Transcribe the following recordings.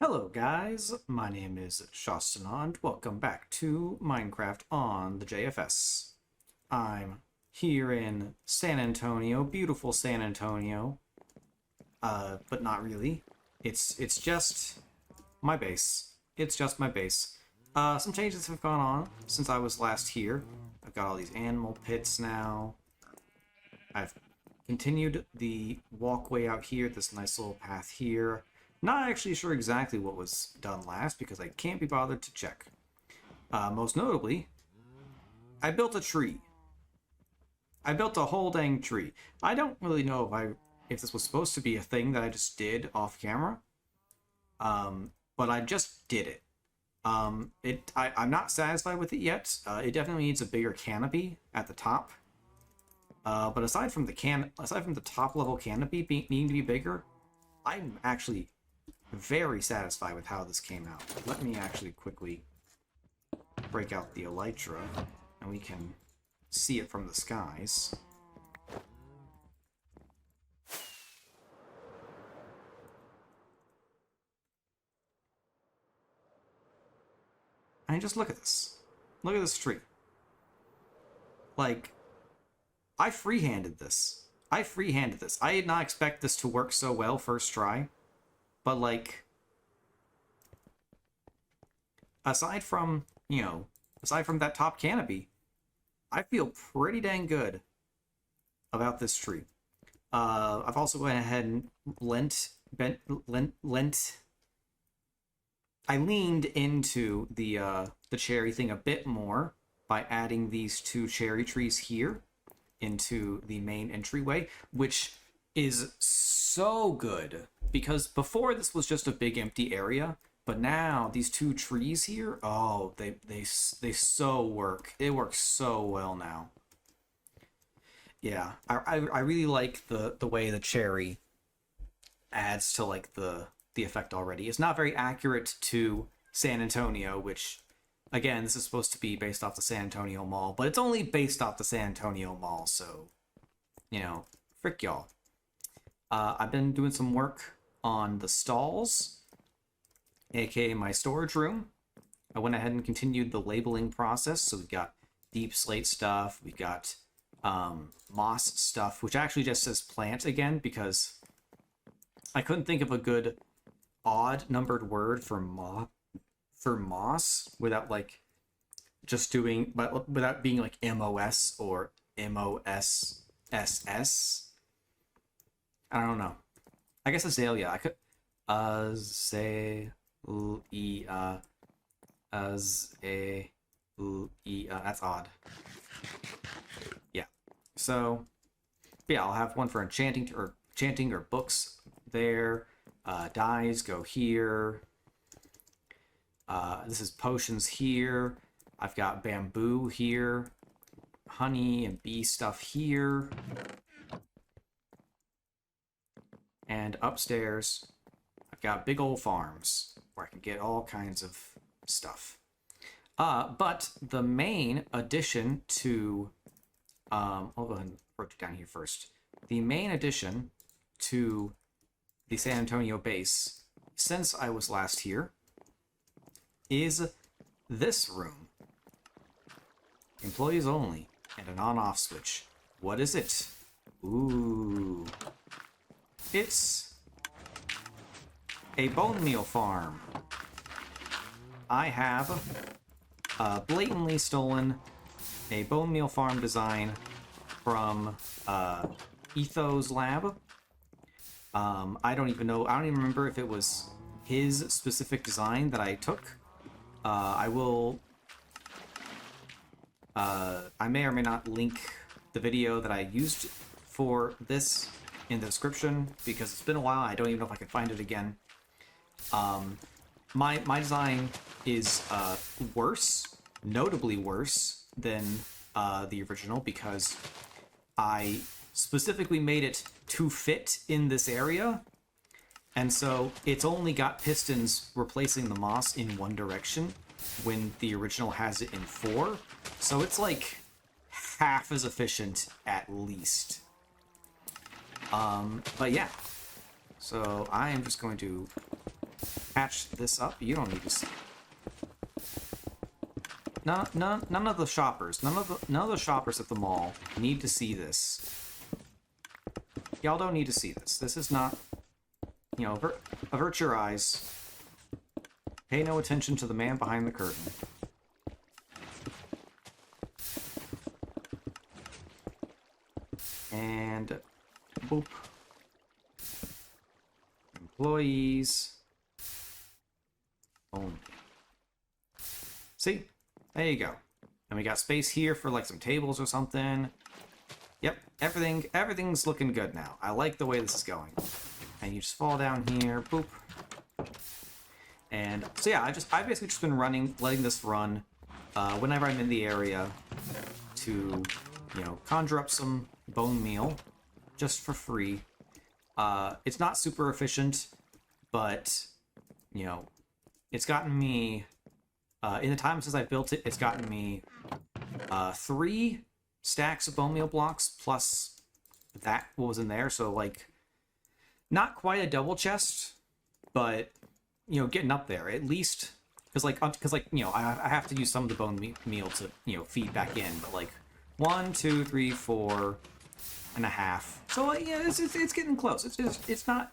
Hello guys, my name is Shastana and welcome back to Minecraft on the JFS. I'm here in San Antonio, beautiful San Antonio, but not really. It's just my base. It's just my base. Some changes have gone on since I was last here. I've got all these animal pits now. I've continued the walkway out here, this nice little path here. Not actually sure exactly what was done last because I can't be bothered to check. Most notably, I built a tree. I built a whole dang tree. I don't really know if this was supposed to be a thing that I just did off camera, but I just did it. I'm not satisfied with it yet. It definitely needs a bigger canopy at the top. But aside from the top level canopy needing to be bigger, I'm actually very satisfied with how this came out. Let me actually quickly break out the elytra and we can see it from the skies. And just look at this. Look at this tree. Like, I freehanded this. I did not expect this to work so well first try. But, like, aside from that top canopy, I feel pretty dang good about this tree. I've also went ahead and I leaned into the cherry thing a bit more by adding these two cherry trees here into the main entryway, which is so good because before this was just a big empty area, but now these two trees here, oh, they so work. It works so well now. Yeah, I really like the way the cherry adds to like the effect already. It's not very accurate to San Antonio, which again, this is supposed to be based off the San Antonio Mall, but it's only based off the San Antonio Mall, so frick y'all. I've been doing some work on the stalls, aka my storage room. I went ahead and continued the labeling process, so we've got deep slate stuff, we got moss stuff, which actually just says plant again because I couldn't think of a good odd numbered word for moss without like just doing, but without being like MOS or MOSSS. I don't know. I guess azalea. I could azalea. That's odd. Yeah. So yeah, I'll have one for enchanting or books there. Dyes go here. This is potions here. I've got bamboo here. Honey and bee stuff here. And upstairs, I've got big old farms where I can get all kinds of stuff. But the main addition to... I'll go ahead and rotate down here first. The main addition to the San Antonio base, since I was last here, is this room. Employees only, and an on-off switch. What is it? Ooh. It's a bone meal farm. I have blatantly stolen a bone meal farm design from Etho's lab. I don't even remember if it was his specific design that I took. I may or may not link the video that I used for this in the description because it's been a while. I don't even know if I can find it again. My design is worse, notably worse than the original because I specifically made it to fit in this area, and so it's only got pistons replacing the moss in one direction when the original has it in 4, so it's like half as efficient at least. But yeah, so I am just going to patch this up. You don't need to see. None of the shoppers, none of the shoppers at the mall need to see this. Y'all don't need to see this. This is not, you know, avert your eyes. Pay no attention to the man behind the curtain. And boop. Employees. Only. See? There you go. And we got space here for like some tables or something. Yep, everything's looking good now. I like the way this is going. And you just fall down here, boop. And so yeah, I basically just been letting this run whenever I'm in the area to, you know, conjure up some bone meal just for free. It's not super efficient, but you know, it's gotten me in the time since I built it, it's gotten me 3 stacks of bone meal blocks plus that what was in there. So like, not quite a double chest, but you know, getting up there at least. Because like you know, I have to use some of the bone meal to, you know, feed back in. But like 1, 2, 3, 4 and a half. So yeah, it's getting close. It's not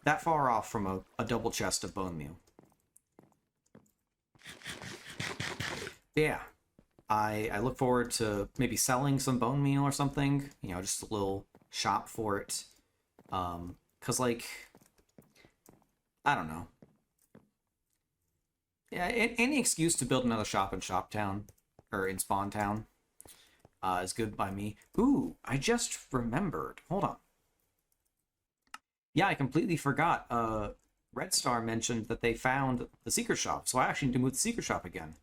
that far off from a double chest of bone meal. Yeah, I look forward to maybe selling some bone meal or something, you know, just a little shop for it. Cause like, I don't know. Yeah, any excuse to build another shop in Shop Town, or in Spawn Town, is good by me. Ooh, I just remembered. Hold on. Yeah, I completely forgot. Red Star mentioned that they found the secret shop, so I actually need to move the secret shop again.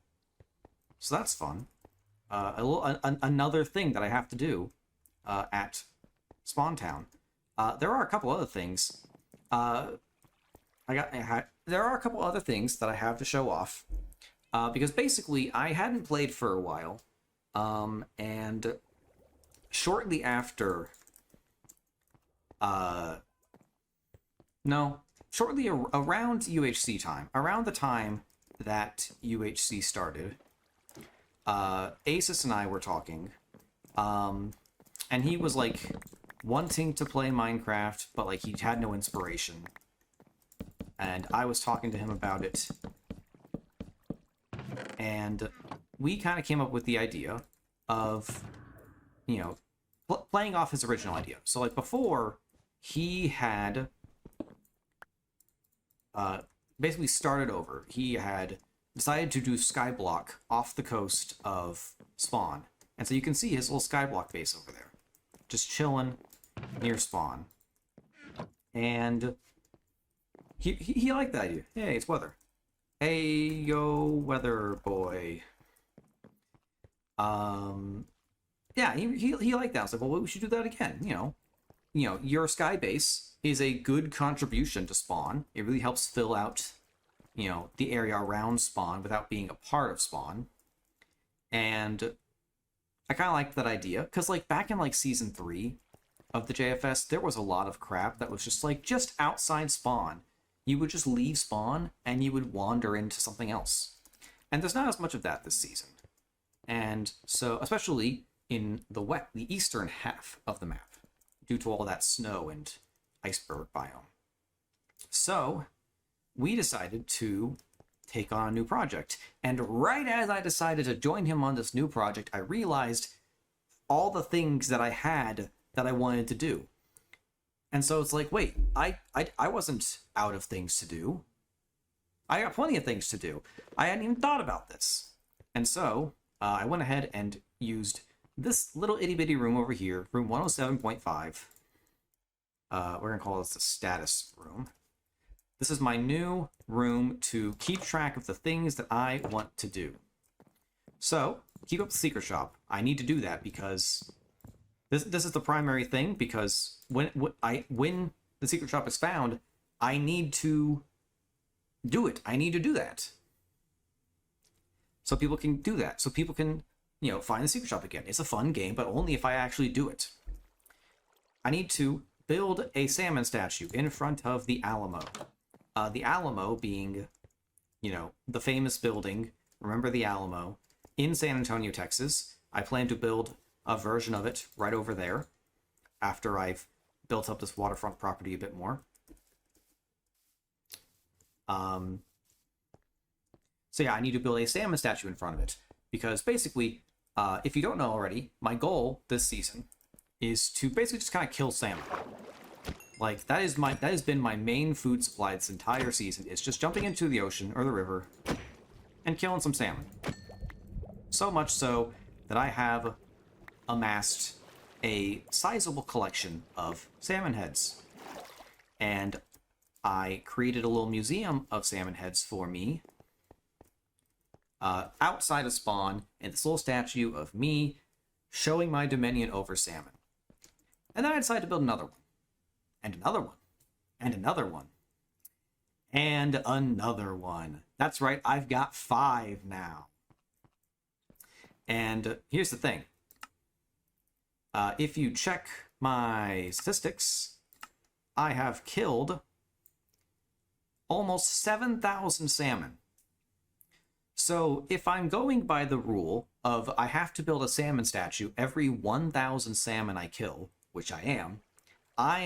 So that's fun. Another thing that I have to do at Spawn Town. There are a couple other things. There are a couple other things that I have to show off. Because basically, I hadn't played for a while. And shortly after... shortly around UHC time, around the time that UHC started, Asus and I were talking, and he was like wanting to play Minecraft, but like he had no inspiration. And I was talking to him about it, and we kind of came up with the idea of, you know, playing off his original idea. So like before, he had basically started over. He had decided to do skyblock off the coast of Spawn. And so you can see his little skyblock base over there, just chilling near Spawn. And he liked that idea. Hey, it's Weather. Hey, yo, Weather boy. Yeah, he liked that. I was like, well, we should do that again. You know, your sky base is a good contribution to Spawn. It really helps fill out, you know, the area around Spawn without being a part of Spawn. And I kind of liked that idea, because like back in like season 3 of the JFS, there was a lot of crap that was just like just outside Spawn. You would just leave Spawn and you would wander into something else. And there's not as much of that this season. And so, especially in the eastern half of the map, due to all that snow and iceberg biome. So we decided to take on a new project. And right as I decided to join him on this new project, I realized all the things that I had that I wanted to do. And so it's like, wait, I wasn't out of things to do. I got plenty of things to do. I hadn't even thought about this. And so I went ahead and used this little itty bitty room over here, room 107.5. We're going to call this the status room. This is my new room to keep track of the things that I want to do. So, keep up the secret shop. I need to do that because this is the primary thing, because when the secret shop is found, I need to do it. I need to do that. So people can do that. So people can, you know, find the secret shop again. It's a fun game, but only if I actually do it. I need to build a salmon statue in front of the Alamo. The Alamo being, you know, the famous building, remember the Alamo, in San Antonio, Texas. I plan to build a version of it right over there after I've built up this waterfront property a bit more. So yeah, I need to build a salmon statue in front of it, because basically, if you don't know already, my goal this season is to basically just kind of kill salmon. Like, that has been my main food supply this entire season. It's just jumping into the ocean or the river and killing some salmon. So much so that I have amassed a sizable collection of salmon heads. And I created a little museum of salmon heads for me outside of spawn, and this little statue of me showing my dominion over salmon. And then I decided to build another one. And another one. And another one. And another one. That's right, I've got 5 now. And here's the thing. If you check my statistics, I have killed almost 7,000 salmon. So if I'm going by the rule of I have to build a salmon statue every 1,000 salmon I kill, which I am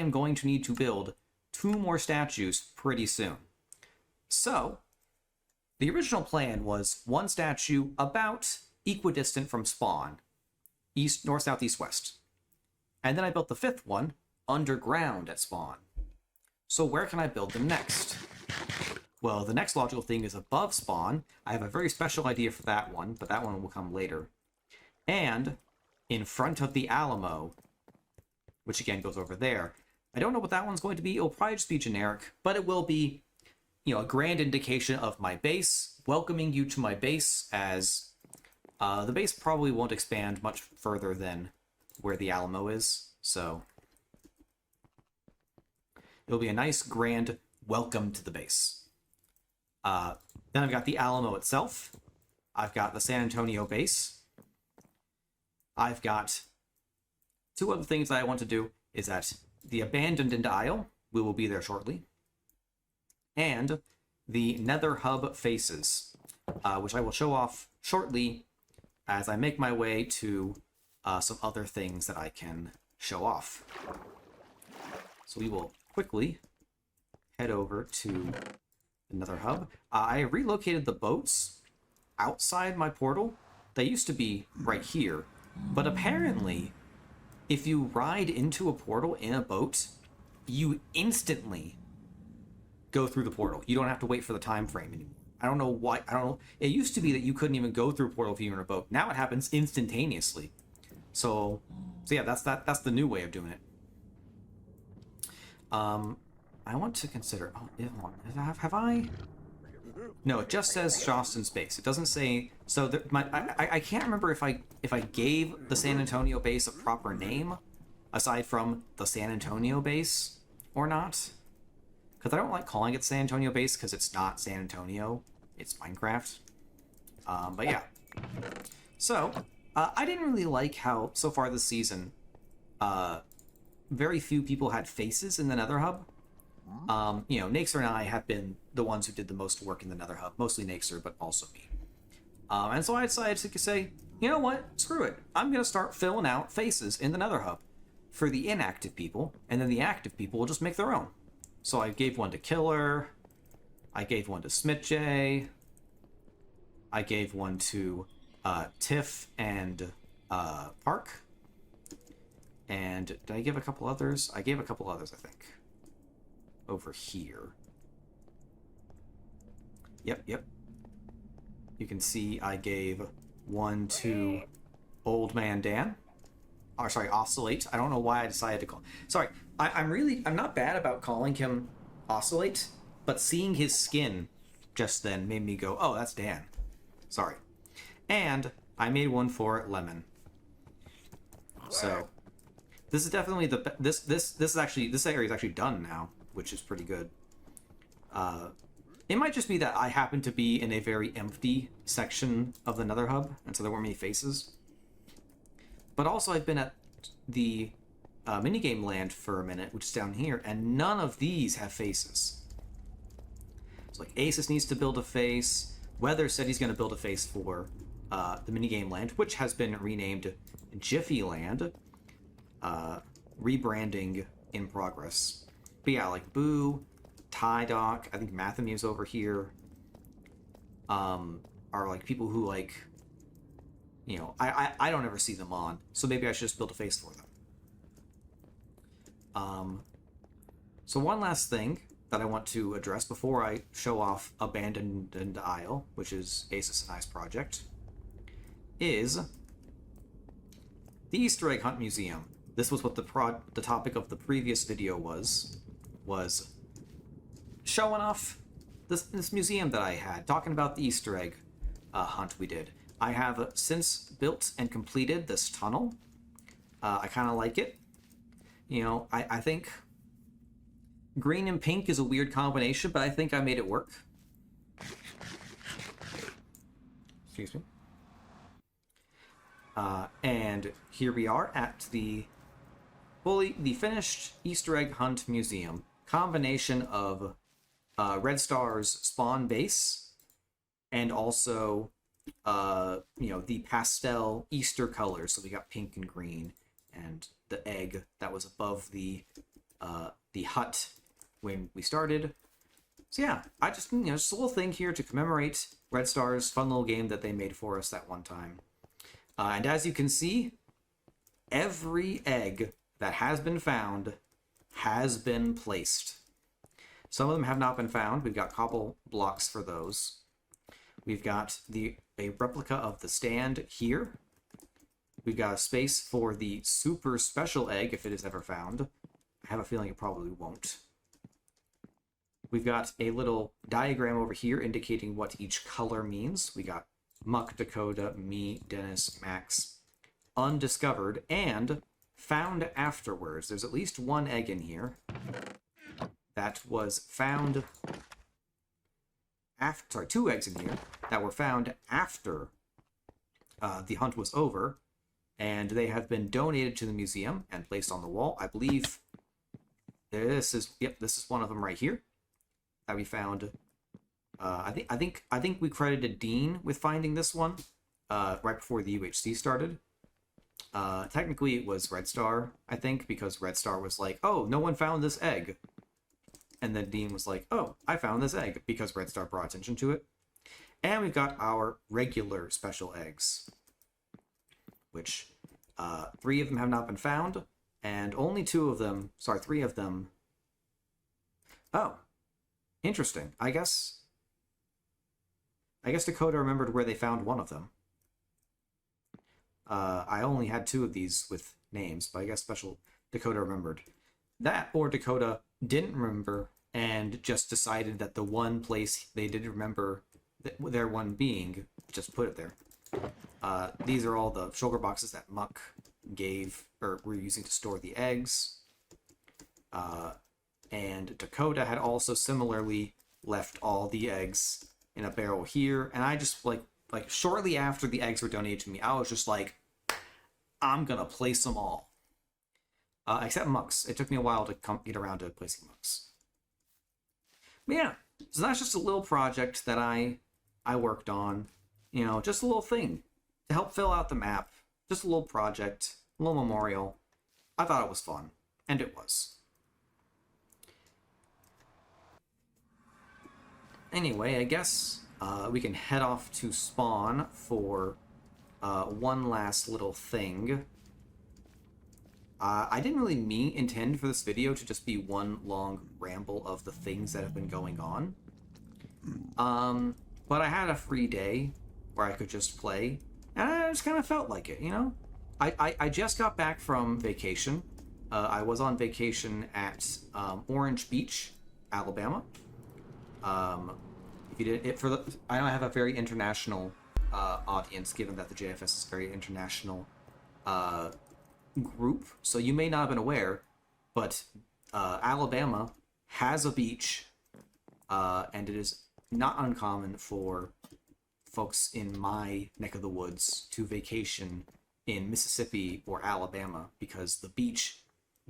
going to need to build 2 more statues pretty soon. So the original plan was 1 statue about equidistant from spawn, east, north, south, east, west. And then I built the 5th one underground at spawn. So where can I build them next? Well, the next logical thing is above spawn. I have a very special idea for that one, but that one will come later. And in front of the Alamo, which again goes over there. I don't know what that one's going to be. It'll probably just be generic, but it will be, you know, a grand indication of my base, welcoming you to my base, as the base probably won't expand much further than where the Alamo is. So it'll be a nice grand welcome to the base. Then I've got the Alamo itself. I've got the San Antonio base. I've got 2 other things that I want to do is that the Abandoned Isle, we will be there shortly, and the Nether Hub faces, which I will show off shortly as I make my way to some other things that I can show off. So we will quickly head over to another hub. I relocated the boats outside my portal. They used to be right here, but apparently if you ride into a portal in a boat, you instantly go through the portal. You don't have to wait for the time frame anymore. I don't know why. I don't know. It used to be that you couldn't even go through a portal if you were in a boat. Now it happens instantaneously. So yeah, that's the new way of doing it. I want to consider. Oh, have I? No, it just says Shoston Space. It doesn't say. So I can't remember if I gave the San Antonio base a proper name, aside from the San Antonio base, or not. Because I don't like calling it San Antonio base because it's not San Antonio. It's Minecraft. But yeah. So I didn't really like how so far this season, very few people had faces in the Nether Hub. You know, Naxer and I have been the ones who did the most work in the Nether Hub, mostly Naxer, but also me. And so I decided to say, you know what, screw it. I'm going to start filling out faces in the Nether Hub for the inactive people, and then the active people will just make their own. So I gave one to Killer, I gave one to SmithJ, I gave one to Tiff and Park, and did I give a couple others? I gave a couple others, I think. Over here. Yep. You can see I gave one to Old Man Dan. Or sorry, Oscillate. I don't know why I decided to call. Sorry, I'm not bad about calling him Oscillate, but seeing his skin just then made me go, oh, that's Dan. Sorry. And I made one for Lemon. So this is definitely this area is actually done now, which is pretty good. It might just be that I happen to be in a very empty section of the Nether Hub, and so there weren't many faces. But also I've been at the minigame land for a minute, which is down here, and none of these have faces. So like Asus needs to build a face. Weather said he's going to build a face for the minigame land, which has been renamed Jiffy Land. Rebranding in progress. But yeah, like Boo, Ty Doc, I think Mathamew's over here, are like people who like, you know, I don't ever see them on, so maybe I should just build a face for them. So one last thing that I want to address before I show off Abandoned Isle, which is Asus and I's project, is the Easter Egg Hunt Museum. This was what the topic of the previous video was showing off this museum that I had, talking about the Easter egg hunt we did. I have since built and completed this tunnel. I kind of like it. You know, I think green and pink is a weird combination, but I think I made it work. Excuse me. And here we are at the finished Easter Egg Hunt Museum. Combination of Red Star's spawn base and also, you know, the pastel Easter colors. So we got pink and green, and the egg that was above the hut when we started. So yeah, I just, you know, just a little thing here to commemorate Red Star's fun little game that they made for us that one time. And as you can see, every egg that has been found has been placed. Some of them have not been found. We've got cobble blocks for those. We've got a replica of the stand here. We've got a space for the super special egg if it is ever found. I have a feeling it probably won't. We've got a little diagram over here indicating what each color means. We got Muck, Dakota, me, Dennis, Max, undiscovered, and found afterwards. There's at least one egg in here that was found after, sorry, two eggs in here that were found after the hunt was over, and they have been donated to the museum and placed on the wall. I believe this is one of them right here that we found. I think we credited Dean with finding this one right before the UHC started. Technically it was Red Star, I think, because Red Star was like, oh, no one found this egg. And then Dean was like, oh, I found this egg, because Red Star brought attention to it. And we've got our regular special eggs, which 3 of them have not been found, and only 3 of them. Oh, interesting. I guess Dakota remembered where they found one of them. I only had 2 of these with names, but I guess Special Dakota remembered. That, or Dakota didn't remember and just decided that the one place they did remember their one being, just put it there. These are all the sugar boxes that Muck gave, or were using to store the eggs. And Dakota had also similarly left all the eggs in a barrel here, and I just like shortly after the eggs were donated to me, I was just like, I'm gonna place them all. Except Muck's. It took me a while to get around to placing Muck's. But yeah, so that's just a little project that I worked on. You know, just a little thing to help fill out the map. Just a little project, a little memorial. I thought it was fun, and it was. Anyway, I guess we can head off to spawn for one last little thing. I didn't really intend for this video to just be one long ramble of the things that have been going on. But I had a free day where I could just play, and I just kind of felt like it, you know? I just got back from vacation. I was on vacation at Orange Beach, Alabama. If you did it I know I have a very international audience, given that the JFS is a very international group, so you may not have been aware, but Alabama has a beach, and it is not uncommon for folks in my neck of the woods to vacation in Mississippi or Alabama, because the beach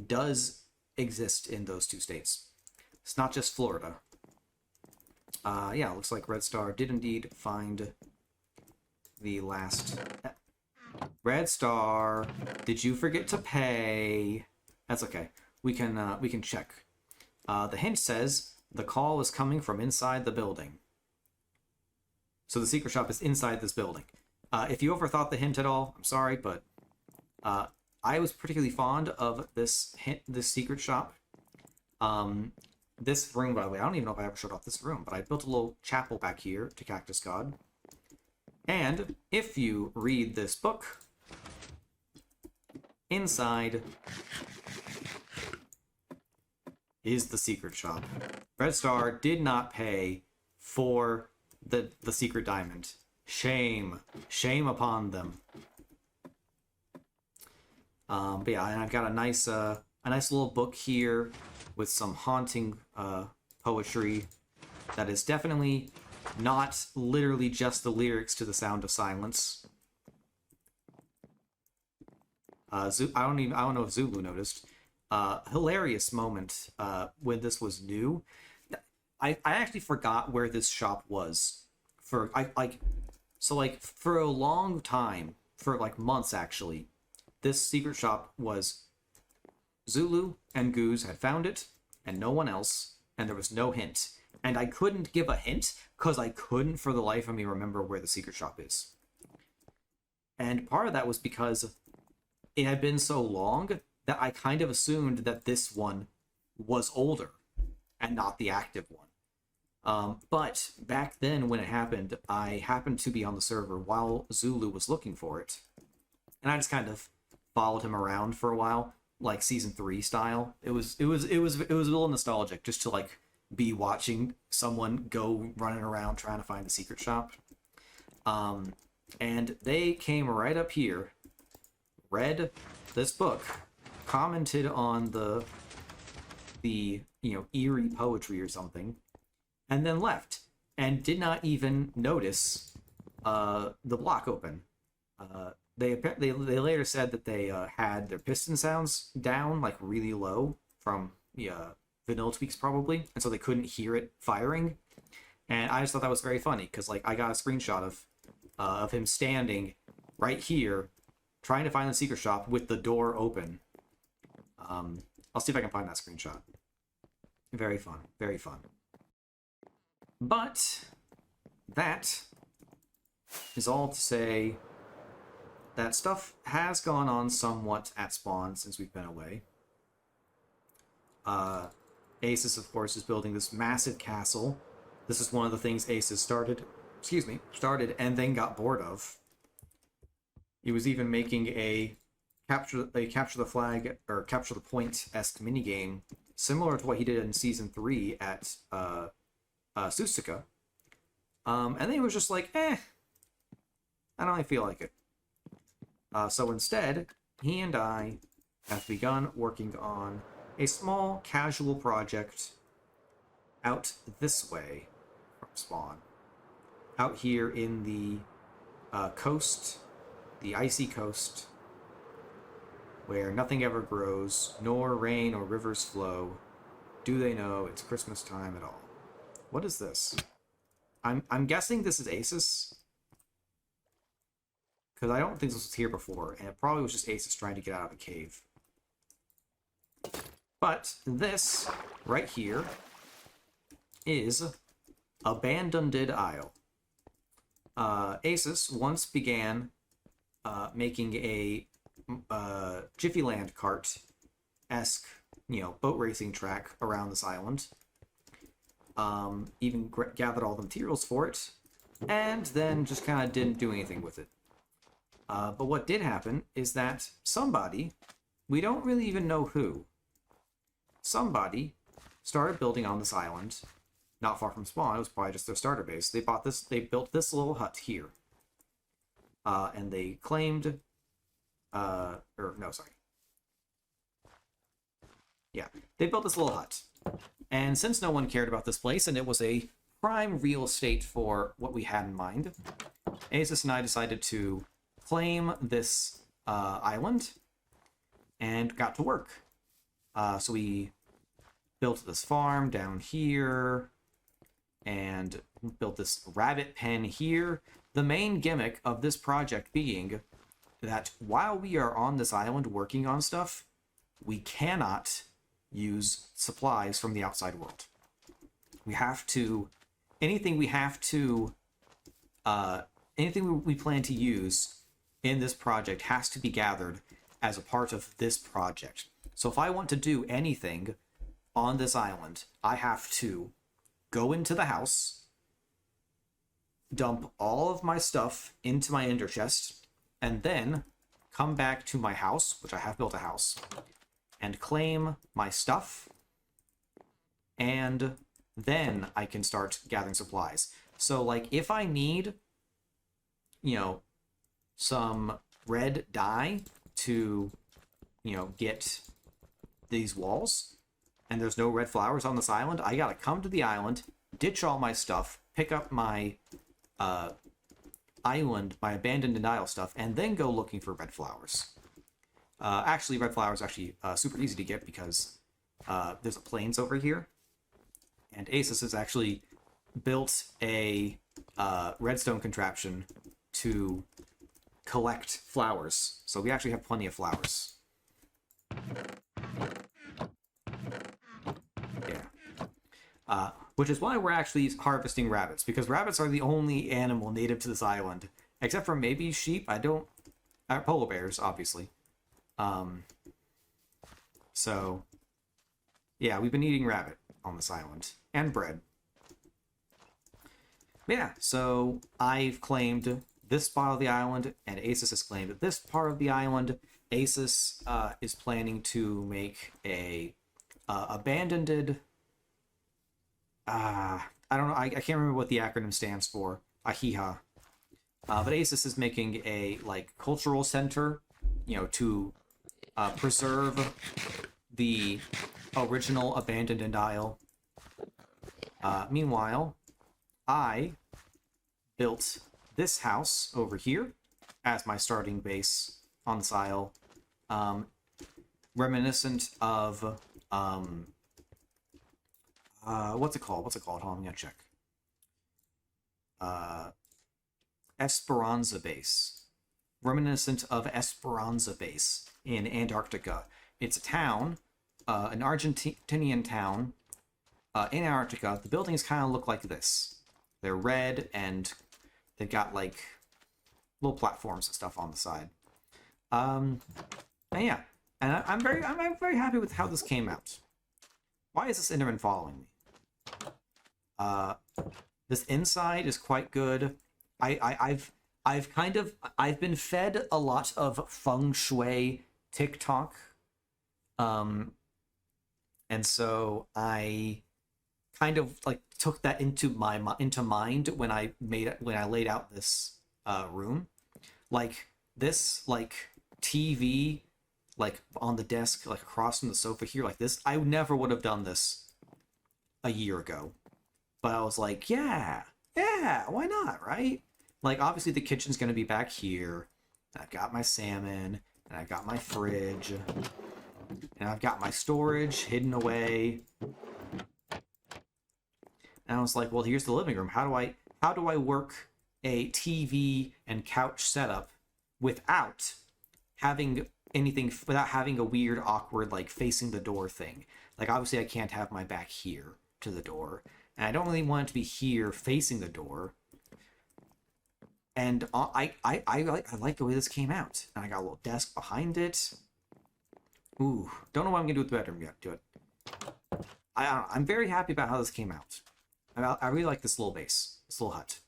does exist in those 2 states. It's not just Florida. Yeah, looks like Red Star did indeed find the last... Red Star, did you forget to pay? That's okay. We can check. The hint says the call is coming from inside the building. So the secret shop is inside this building. If you overthought the hint at all, I'm sorry, but I was particularly fond of this secret shop. This room, by the way, I don't even know if I ever showed off this room, but I built a little chapel back here to Cactus God. And if you read this book, inside is the secret shop. Red Star did not pay for the secret diamond. Shame. Shame upon them. But yeah, and I've got a nice little book here with some haunting poetry that is definitely not literally just the lyrics to The Sound of Silence. I don't know if Zulu noticed. Hilarious moment when this was new. I actually forgot where this shop was for for a long time, for like months actually. This secret shop was Zulu and Goose had found it, and no one else, and there was no hint. And I couldn't give a hint because I couldn't for the life of me remember where the secret shop is. And part of that was because it had been so long that I kind of assumed that this one was older and not the active one. But back then when it happened, I happened to be on the server while Zulu was looking for it. And I just kind of followed him around for a while, like season 3 style. It was a little nostalgic just to like be watching someone go running around trying to find the secret shop. And they came right up here, read this book, commented on the eerie poetry or something, and then left and did not even notice the block open. They later said that they had their piston sounds down like really low from the vanilla tweaks probably, and so they couldn't hear it firing. And I just thought that was very funny because like I got a screenshot of him standing right here trying to find the secret shop with the door open. I'll see if I can find that screenshot. Very fun, very fun. But that is all to say that stuff has gone on somewhat at spawn since we've been away. Asus, of course, is building this massive castle. This is one of the things Asus started and then got bored of. He was even making a capture the flag or capture the point-esque minigame similar to what he did in season 3 at Susuka. And then he was just like, I don't really feel like it. So instead, he and I have begun working on a small casual project out this way from spawn. Out here in the coast, the icy coast, where nothing ever grows, nor rain or rivers flow. Do they know it's Christmas time at all? What is this? I'm guessing this is Asus, because I don't think this was here before, and it probably was just Asus trying to get out of a cave. But this right here is Abandoned Isle. Asus once began making a Jiffyland kart-esque, boat racing track around this island. Even gathered all the materials for it, and then just kind of didn't do anything with it. But what did happen is that somebody, we don't really even know who, somebody started building on this island, not far from spawn. It was probably just their starter base. They built this little hut here. And they claimed, they built this little hut. And since no one cared about this place, and it was a prime real estate for what we had in mind, Asus and I decided to claim this island and got to work. So we built this farm down here. and built this rabbit pen here. The main gimmick of this project being that while we are on this island working on stuff, we cannot use supplies from the outside world. We have to, anything we plan to use in this project has to be gathered as a part of this project. So if I want to do anything on this island, I have to go into the house, dump all of my stuff into my ender chest, and then come back to my house, which I have built a house, and claim my stuff, and then I can start gathering supplies. So, like, if I need, you know, some red dye to, you know, get these walls, and there's no red flowers on this island, I gotta come to the island, ditch all my stuff, pick up my island, my abandoned and isle stuff, and then go looking for red flowers. Actually, red flowers are actually super easy to get because there's a plains over here, and Asus has actually built a redstone contraption to collect flowers. So we actually have plenty of flowers. Yeah. Which is why we're actually harvesting rabbits, because rabbits are the only animal native to this island, except for maybe sheep. Polar bears, obviously. So, yeah, we've been eating rabbit on this island, and bread. Yeah, so I've claimed this part of the island, and Asus has claimed this part of the island. Asus is planning to make a abandoned... I don't know, I can't remember what the acronym stands for. AHIHA. But Asus is making a, like, cultural center, you know, to preserve the original abandoned isle. Meanwhile, I built this house over here as my starting base on this isle, reminiscent of what's it called? Hold on, I'm gonna check. Esperanza Base. Reminiscent of Esperanza Base in Antarctica. It's a town, an Argentinian town in Antarctica. The buildings kind of look like this. They're red, and they've got, like, little platforms and stuff on the side. And yeah, and I'm very happy with how this came out. Why is this Enderman following me? This inside is quite good. I've been fed a lot of feng shui TikTok, and so I kind of, like, took that into mind when I laid out this room. Like, this, like, TV, like, on the desk, like, across from the sofa here, like this, I never would have done this a year ago. But I was like, yeah, why not, right? Like, obviously the kitchen's gonna be back here. I've got my salmon, and I've got my fridge, and I've got my storage hidden away. And I was like, well, here's the living room. How do I work a TV and couch setup without having a weird, awkward, like, facing the door thing? Like, obviously I can't have my back here to the door, and I don't really want it to be here facing the door. And I like the way this came out. And I got a little desk behind it. Ooh, don't know what I'm gonna do with the bedroom yet. Do it. I don't know. I'm very happy about how this came out. I really like this little base, this little hut.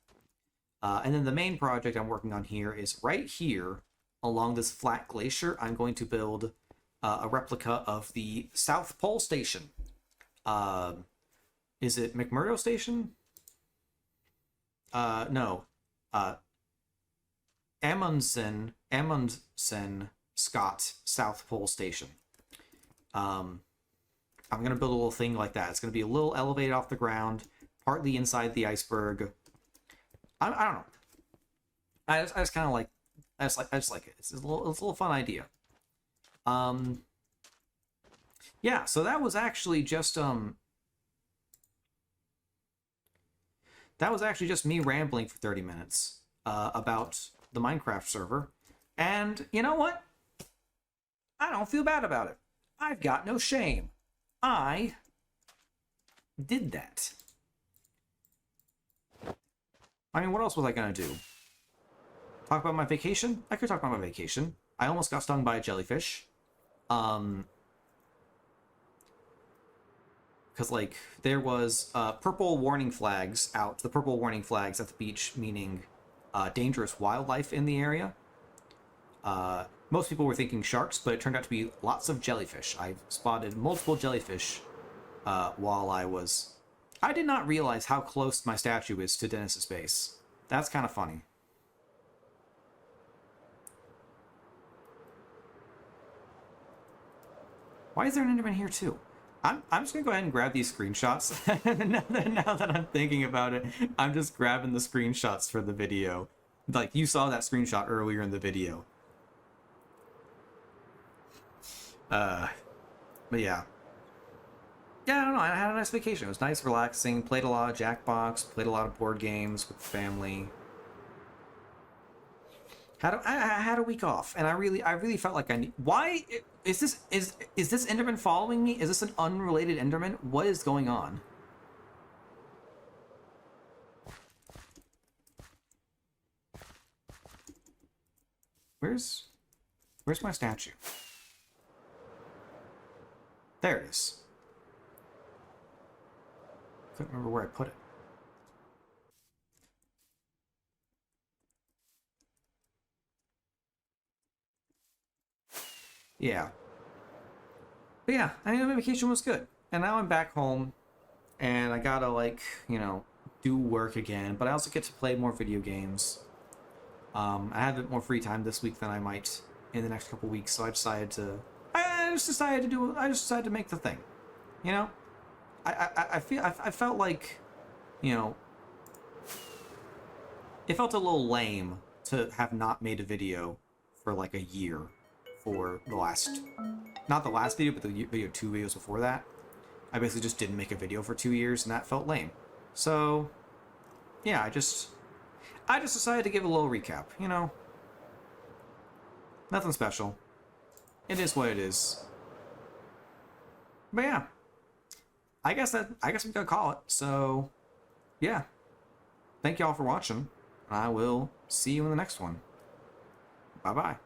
And then the main project I'm working on here is right here along this flat glacier. I'm going to build a replica of the South Pole Station. Is it McMurdo Station? No. Amundsen Scott South Pole Station. I'm going to build a little thing like that. It's going to be a little elevated off the ground, partly inside the iceberg. I don't know. I just kind of like, I just like it. It's a little fun idea. Yeah, so that was actually just that was actually just me rambling for 30 minutes about the Minecraft server. And you know what? I don't feel bad about it. I've got no shame. I did that. I mean, what else was I gonna do? Talk about my vacation? I could talk about my vacation. I almost got stung by a jellyfish. Because, like, there was purple warning flags out. The purple warning flags at the beach, meaning dangerous wildlife in the area. Most people were thinking sharks, but it turned out to be lots of jellyfish. I spotted multiple jellyfish while I was... I did not realize how close my statue is to Dennis's base. That's kind of funny. Why is there an Enderman here too? I'm just gonna go ahead and grab these screenshots. now that I'm thinking about it, I'm just grabbing the screenshots for the video. Like, you saw that screenshot earlier in the video. But yeah. Yeah, I don't know, I had a nice vacation. It was nice, relaxing, played a lot of Jackbox, played a lot of board games with the family. I had a week off, and I really felt like I need... Why is this Enderman following me? Is this an unrelated Enderman? What is going on? Where's my statue? There it is. Couldn't remember where I put it. Yeah. But yeah, I mean, my vacation was good. And now I'm back home, and I gotta, like, you know, do work again. But I also get to play more video games. I have a bit more free time this week than I might in the next couple weeks, so I just decided to make the thing. You know? I felt like, you know, it felt a little lame to have not made a video for like a year. For the last, not the last video, but the video 2 videos before that. I basically just didn't make a video for 2 years, and that felt lame. So, yeah, I just decided to give a little recap, you know? Nothing special. It is what it is. But yeah. I guess we gotta call it. So, yeah. Thank y'all for watching. I will see you in the next one. Bye-bye.